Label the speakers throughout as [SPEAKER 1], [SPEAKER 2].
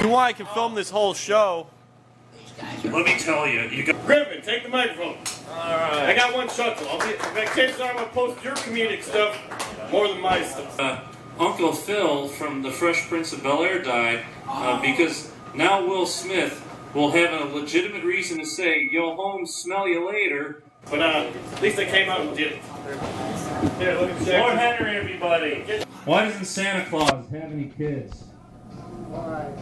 [SPEAKER 1] you want, I can film this whole show.
[SPEAKER 2] Let me tell you, you got
[SPEAKER 3] Griffin, take the microphone.
[SPEAKER 1] Alright.
[SPEAKER 3] I got one chuckle. Chances are I'm gonna post your comedic stuff more than my stuff.
[SPEAKER 2] Uncle Phil from The Fresh Prince of Bel-Air died because now Will Smith will have a legitimate reason to say, "Yo, Holmes, smell you later."
[SPEAKER 3] But at least they came out and did it. Here, look at
[SPEAKER 2] Lord Henry, everybody. Why doesn't Santa Claus have any kids?
[SPEAKER 4] Why?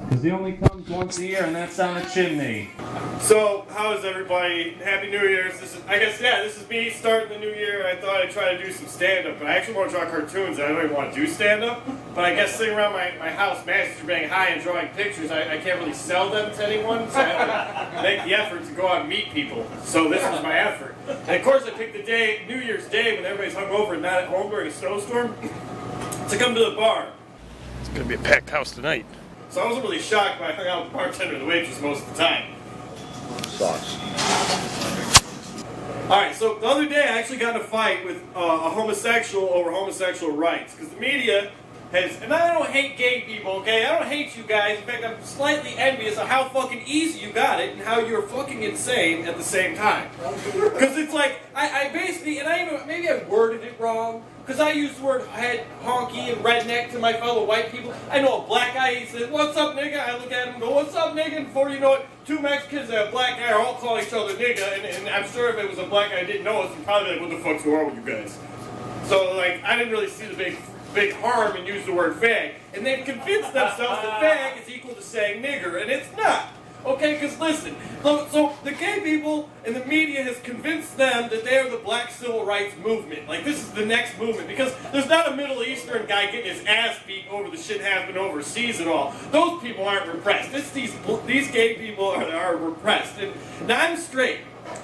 [SPEAKER 2] Because he only comes once a year, and that's down a chimney.
[SPEAKER 3] So, how is everybody? Happy New Year's. This is me starting the new year. I thought I'd try to do some stand-up, but I actually want to draw cartoons. I don't even want to do stand-up. But I guess sitting around my house masturbating high and drawing pictures, I can't really sell them to anyone, so I have to make the effort to go out and meet people. So this was my effort. And of course I picked the day, New Year's Day, when everybody's hungover and not at home during a snowstorm, to come to the bar.
[SPEAKER 1] It's gonna be a packed house tonight.
[SPEAKER 3] So I wasn't really shocked, but I hung out with the bartender and the waitress most of the time.
[SPEAKER 4] Sucks.
[SPEAKER 3] Alright, so the other day I actually got in a fight with a homosexual over homosexual rights. Because the media has, and I don't hate gay people, okay? I don't hate you guys. In fact, I'm slightly envious of how fucking easy you got it and how you're fucking insane at the same time. Because it's like, I basically, and I even, maybe I worded it wrong. Because I use the word head, honky, and redneck to my fellow white people. I know a black guy, he says, "What's up, nigga?" I look at him and go, "What's up, nigga?" And before you know it, two Mexicans and a black guy are all calling each other nigga, and I'm sure if it was a black guy I didn't know us, he'd probably be like, "What the fuck's wrong with you guys?" So, like, I didn't really see the big harm in using the word fag. And they've convinced themselves that fag is equal to saying nigger, and it's not. Okay, because listen, so the gay people and the media has convinced them that they are the black civil rights movement. Like, this is the next movement, because there's not a Middle Eastern guy getting his ass beat over the shit happening overseas and all. Those people aren't repressed. It's these gay people are repressed. And now I'm straight.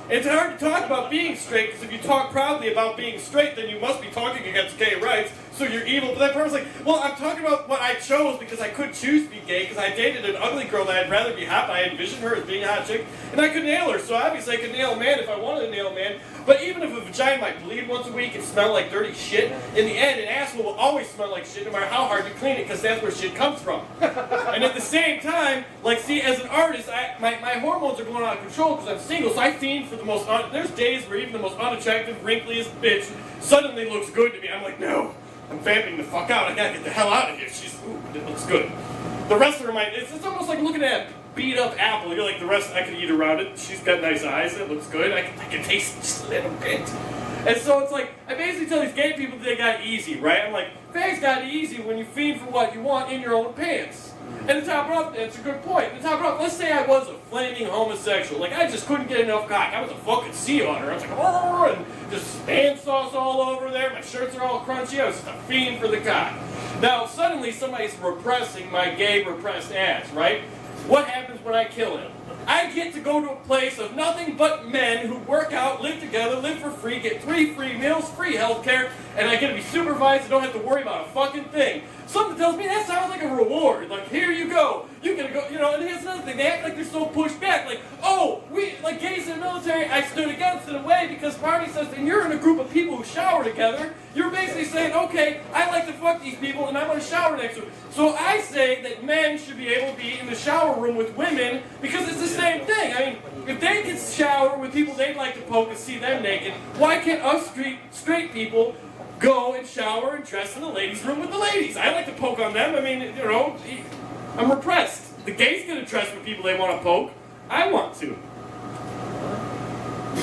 [SPEAKER 3] It's hard to talk about being straight, because if you talk proudly about being straight, then you must be talking against gay rights, so you're evil. But that person's like, well, I'm talking about what I chose because I could choose to be gay, because I dated an ugly girl that I'd rather be hot, but I envisioned her as being a hot chick, and I could nail her, so obviously I could nail a man if I wanted to nail a man. But even if a vagina might bleed once a week and smell like dirty shit, in the end, an asshole will always smell like shit no matter how hard you clean it, because that's where shit comes from. And at the same time, like, see, as an artist, my hormones are going out of control because I'm single, so I fiend for the most, there's days where even the most unattractive, wrinkliest bitch suddenly looks good to me. I'm like, no, I'm vamping the fuck out. I gotta get the hell out of here. Ooh, it looks good. The rest of her mind, it's almost like looking at a beat up apple. You're like, the rest, I could eat around it. She's got nice eyes. It looks good. I can taste just a little bit. And so it's like, I basically tell these gay people that they got easy, right? I'm like, fags got easy when you fiend for what you want in your own pants. And to top it up, that's a good point. To top it up, let's say I was a flaming homosexual. Like, I just couldn't get enough cock. I was a fucking sea otter. I was like, oh, and just hand sauce all over there. My shirts are all crunchy. I was just a fiend for the cock. Now, suddenly somebody's repressing my gay repressed ass, right? What happens when I kill him? I get to go to a place of nothing but men who work out, live together, live for free, get 3 free meals, free health care, and I get to be supervised and don't have to worry about a fucking thing. Something tells me that sounds like a reward. Like, here you go. You gotta go, you know, and here's another thing. They act like they're so pushed back. Like, oh, like gays in the military, I stood against it away because Barney says, and you're in a group of people who shower together. You're basically saying, okay, I like to fuck these people and I'm gonna shower next to them. So I say that men should be able to be in the shower room with women because it's the same thing. I mean, if they can shower with people they'd like to poke and see them naked, why can't us straight people go and shower and dress in the ladies' room with the ladies? I like to poke on them. I mean, you know, I'm repressed. The gays get to dress with people they want to poke. I want to.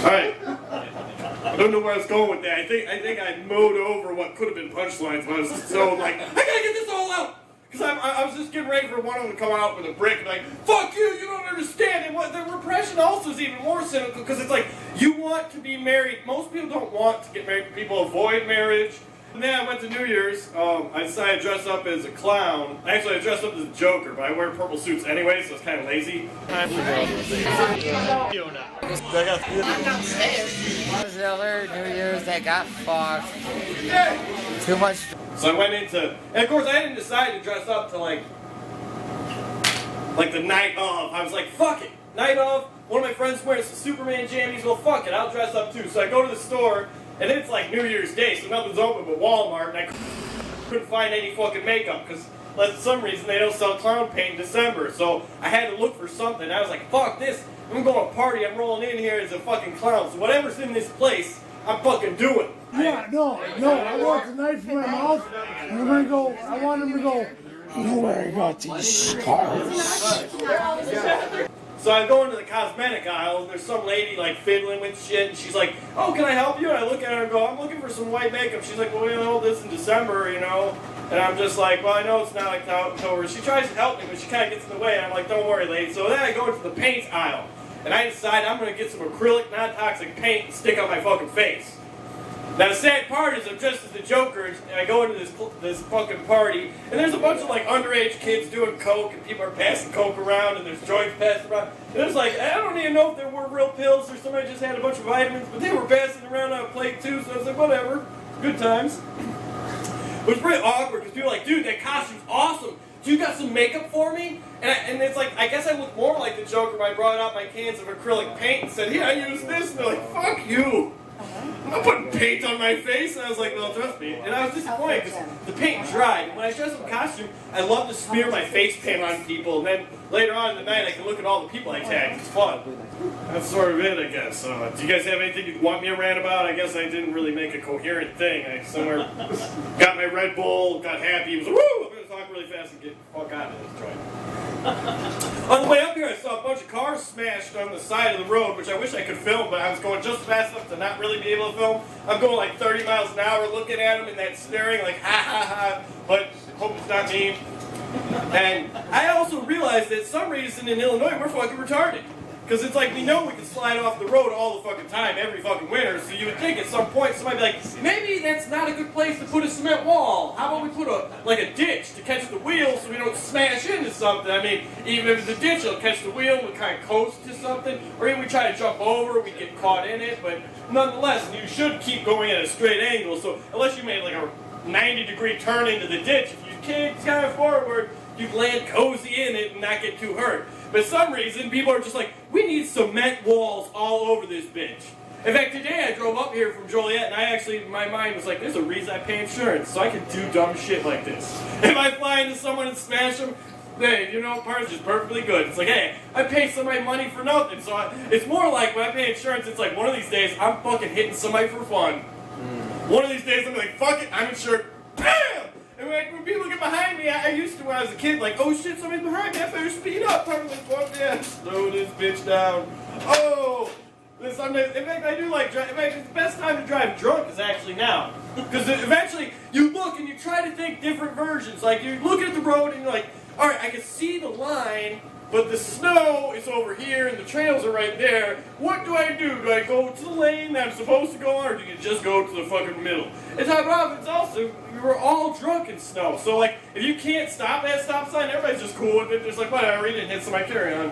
[SPEAKER 3] Alright. I don't know where I was going with that. I think I mowed over what could have been punchlines, but I was so like, I gotta get this all out! Because I was just getting ready for one of them to come out with a brick and like, fuck you, you don't understand. And what the repression also is even more cynical because it's like, you want to be married. Most people don't want to get married. People avoid marriage. And then I went to New Year's. I decided to dress up as a clown. Actually, I dressed up as a Joker, but I wear purple suits anyway, so it's kind of lazy.
[SPEAKER 4] I'm downstairs. The other New Year's that got fucked. Too much.
[SPEAKER 3] So I went into, and of course I didn't decide to dress up to like the night of. I was like, fuck it, night of. One of my friends wearing some Superman jammies. Well, fuck it, I'll dress up too. So I go to the store, and it's like New Year's Day, so nothing's open but Walmart, and I couldn't find any fucking makeup because but for some reason they don't sell clown paint in December. So I had to look for something. I was like, fuck this. I'm going to a party. I'm rolling in here as a fucking clown. So whatever's in this place, I'm fucking doing.
[SPEAKER 5] Yeah, no. I want the knife in my mouth, and I'm gonna go. I want him to go. You know where I got these scars?
[SPEAKER 3] So I go into the cosmetic aisle, and there's some lady like fiddling with shit, and she's like, "Oh, can I help you?" And I look at her and go, "I'm looking for some white makeup." She's like, "Well, we hold this in December, you know." And I'm just like, "Well, I know it's not like October." She tries to help me, but she kind of gets in the way. And I'm like, "Don't worry, lady." So then I go into the paint aisle, and I decide I'm gonna get some acrylic, non-toxic paint and stick on my fucking face. Now the sad part is I'm dressed as the Joker, and I go into this fucking party, and there's a bunch of like underage kids doing coke, and people are passing coke around, and there's joints passing around. And it's like, I don't even know if there were real pills or somebody just had a bunch of vitamins, but they were passing around on a plate too, so I was like, whatever, good times. It was pretty awkward, because people were like, dude, that costume's awesome. You got some makeup for me? And it's like, I guess I look more like the Joker when I brought out my cans of acrylic paint and said, here, I use this, and they're like, fuck you. I'm not putting paint on my face. And I was like, well, trust me. And I was disappointed because the paint dried. And when I dress up in costume, I love to smear my face paint on people. And then later on in the night, I can look at all the people I tagged. It's fun. That's sort of it, I guess. Do you guys have anything you want me to rant about? I guess I didn't really make a coherent thing. I somewhere got my Red Bull, got happy, was like, woo! I'm going to talk really fast and get the fuck out of this joint. On the way up here, I saw a bunch of cars smashed on the side of the road, which I wish I could film, but I was going just fast enough to not really be able to film. I'm going like 30 miles an hour looking at them and that staring like, ha ha ha, but hope it's not me. And I also realized that some reason in Illinois, we're fucking retarded. Because it's like, we know we can slide off the road all the fucking time, every fucking winter, so you would think at some point somebody would be like, maybe that's not a good place to put a cement wall. How about we put a ditch to catch the wheel so we don't smash into something? I mean, even if it's a ditch, it'll catch the wheel and we'll kind of coast to something. Or even we try to jump over, we get caught in it, but nonetheless, you should keep going at a straight angle, so unless you made like a 90-degree turn into the ditch, if you kicked kind of forward, you'd land cozy in it and not get too hurt. But for some reason, people are just like, we need cement walls all over this bitch. In fact, today I drove up here from Joliet, and I actually, my mind was like, there's a reason I pay insurance, so I can do dumb shit like this. If I fly into someone and smash them, hey, you know, part's just perfectly good. It's like, hey, I pay somebody money for nothing. So it's more like, when I pay insurance, it's like, one of these days, I'm fucking hitting somebody for fun. One of these days, I'm like, fuck it, I'm insured. BAM! And when people get behind me, I used to when I was a kid, like, oh shit, somebody's behind me, I better speed up. I'm like, fuck yeah, slow this bitch down. Oh! In fact, I do like drive. In fact, the best time to drive drunk is actually now. Because eventually, you look and you try to think different versions. Like, you're looking at the road and you're like, alright, I can see the line, but the snow is over here and the trails are right there. What do I do? Do I go to the lane that I'm supposed to go on, or do you just go to the fucking middle? And top off, it's also, we were all drunk in snow. So, like, if you can't stop at a stop sign, everybody's just cool with it. Just like, whatever, you didn't hit somebody, carry on.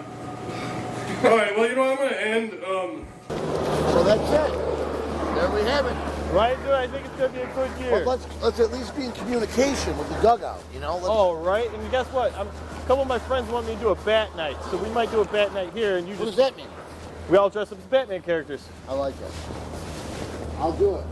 [SPEAKER 3] Alright, well, you know what, I'm going to end,
[SPEAKER 6] So that's it. There we have it.
[SPEAKER 1] Right, dude? I think it's going to be a good year.
[SPEAKER 6] Well, let's at least be in communication with the dugout, you know?
[SPEAKER 1] Oh, right. And guess what? A couple of my friends want me to do a bat night, so we might do a bat night here. And
[SPEAKER 6] What does that mean?
[SPEAKER 1] We all dress up as Batman characters.
[SPEAKER 6] I like that. I'll do it.